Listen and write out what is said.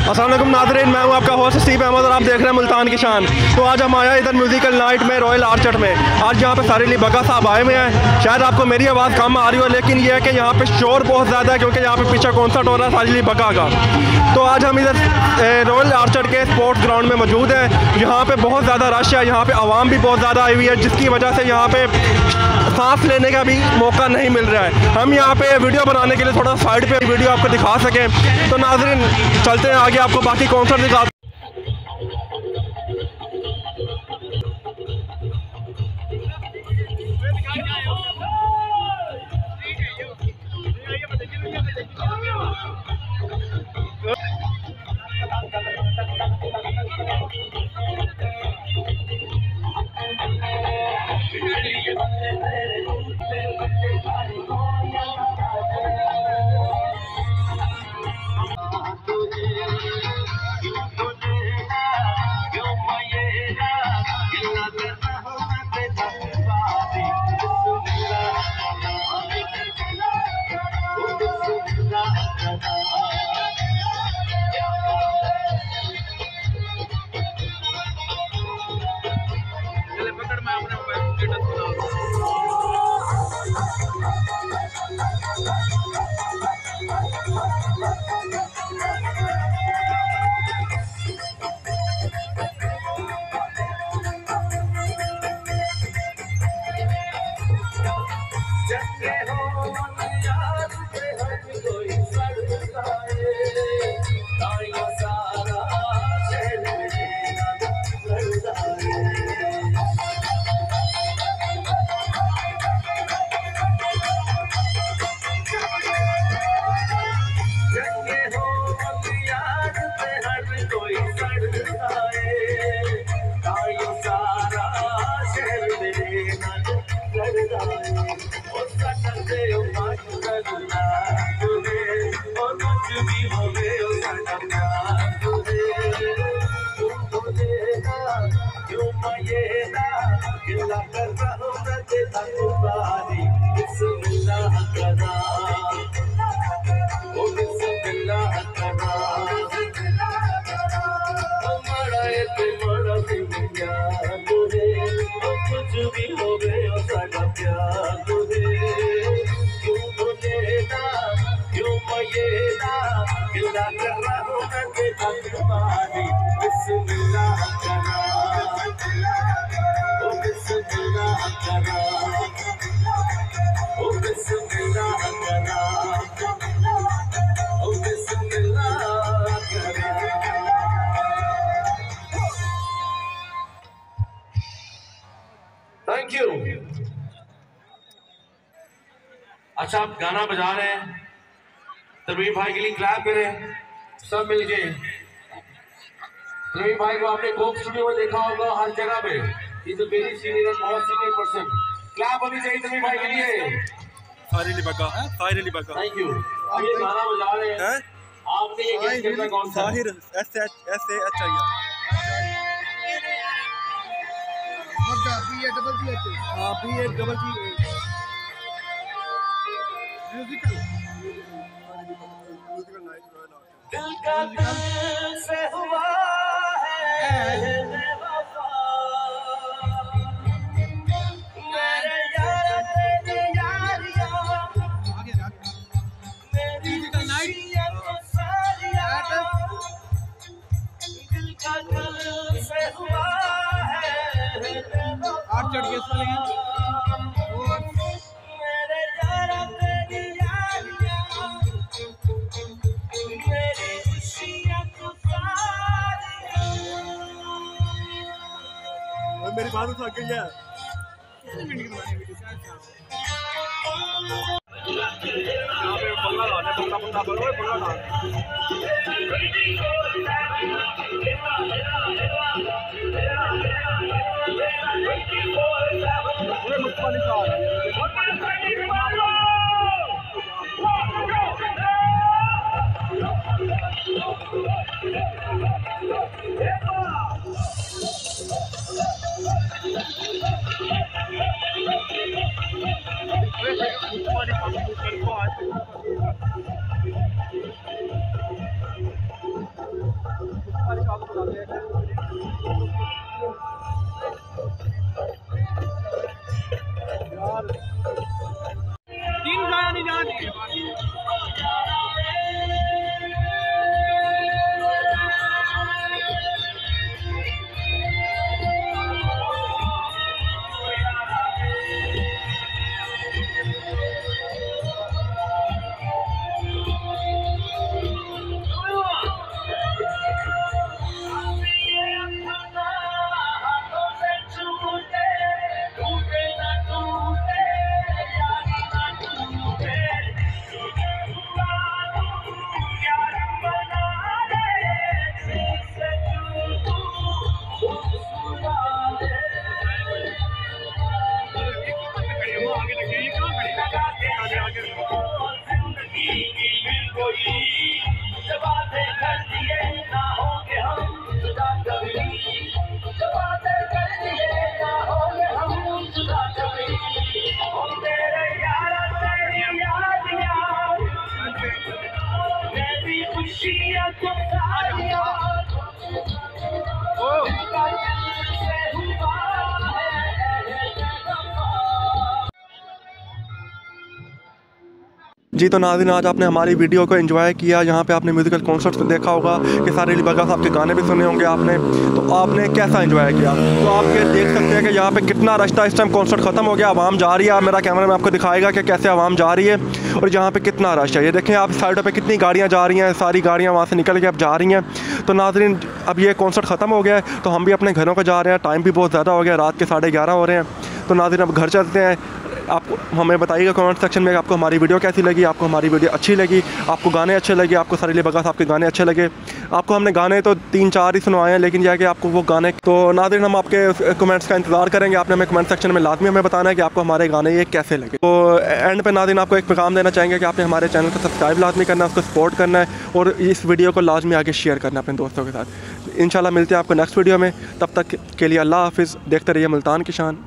अस्सलाम वालेकुम नाज़रीन, मैं हूं आपका होस्ट स्टीव अहमद और आप देख रहे हैं मुल्तान की शान। तो आज हम आया इधर म्यूज़िकल नाइट में रॉयल आर्चर्ड में। आज यहाँ पे सारिल अली बग्गा साहब आए हुए हैं। शायद आपको मेरी आवाज़ कम आ रही हो, लेकिन ये है कि यहाँ पे शोर बहुत ज़्यादा है क्योंकि यहाँ पे पीछे कॉन्सर्ट हो रहा है सारिल अली बग्गा का। तो आज हम इधर रॉयल आर्चर्ड के स्पोर्ट्स ग्राउंड में मौजूद हैं। यहाँ पर बहुत ज़्यादा रश है, यहाँ पर आवाम भी बहुत ज़्यादा आई हुई है, जिसकी वजह से यहाँ पर सांस लेने का भी मौका नहीं मिल रहा है। हम यहाँ पे वीडियो बनाने के लिए थोड़ा साइड पे वीडियो आपको दिखा सकें। तो नाज़रीन चलते हैं आगे, आपको बाकी कॉन्सर्ट दिखा। Thank you. अच्छा, आप गाना बजा रहे हैं, तनवीर भाई के लिए क्लैप करें सब मिलके। तनवीर भाई को आपने कोक स्टूडियो में देखा होगा, हर जगह पे is a very senior and बहुत सीनियर पर्सन। क्लैप होनी चाहिए तनवीर भाई के लिए। सारिल अली बग्गा, सारिल अली बग्गा, थैंक यू। आप ये गाना बजा रहे हैं, आपने ये गेस करना कौन सा? साहिर SAHIR म्यूजिकल दिल का दिल से हुआ है बेवफा, मेरे यार तेरी यारियां, मेरी खुशियां तो सारियां, दिल का दिल से हुआ है बेवफा। आठ चढ़ के मेरे यार तेरी यारियां, मेरी खुशियां तो सारियां। और मेरी बात उठा गई है। यहाँ पे बंगा गाने, बंगा बोलो, बंगा गाने। जी तो नाज़रीन, आज आपने हमारी वीडियो को एंजॉय किया। यहाँ पे आपने म्यूज़िकल कॉन्सर्ट देखा होगा कि सारे अली बग्गा साहब के गाने भी सुने होंगे आपने, तो आपने कैसा एंजॉय किया। तो आप ये देख सकते हैं कि यहाँ पे कितना रश था। इस टाइम कॉन्सर्ट ख़त्म हो गया, आवाम जा रही है। मेरा कैमरा में आपको दिखाएगा कि कैसे आवाम जा रही है और यहाँ पर कितना रश है। ये देखें आप साइडों पर कितनी गाड़ियाँ जा रही हैं, सारी गाड़ियाँ वहाँ से निकल के अब जा रही हैं। तो नाज़रीन, अब ये कॉन्सर्ट ख़त्म हो गया है तो हम भी अपने घरों को जा रहे हैं। टाइम भी बहुत ज़्यादा हो गया, रात के 11:30 हो रहे हैं। तो नाज़रीन, अब घर चलते हैं। आप हमें बताइएगा कमेंट सेक्शन में आपको हमारी वीडियो कैसी लगी, आपको हमारी वीडियो अच्छी लगी, आपको गाने अच्छे लगे, आपको सारे अली बग्गा साहब के गाने अच्छे लगे। आपको हमने गाने तो 3-4 ही सुनवाए हैं, लेकिन यह है कि आपको वो गाने, तो नाज़रीन हम आपके कमेंट्स का इंतज़ार करेंगे। आपने हमें कमेंट सेक्शन में लाजमी हमें बताना है कि आपको हमारे गाने ये कैसे लगे। तो एंड पे नाज़रीन आपको एक पैगाम देना चाहेंगे कि आपने हमारे चैनल को सब्सक्राइब लाजमी करना है, उसको सपोर्ट करना है और इस वीडियो को लाजमी आगे शेयर करना है अपने दोस्तों के साथ। इंशाल्लाह मिलते हैं आपको नेक्स्ट वीडियो में। तब तक के लिए अल्लाह हाफिज़। देखते रहिए मुल्तान की शान।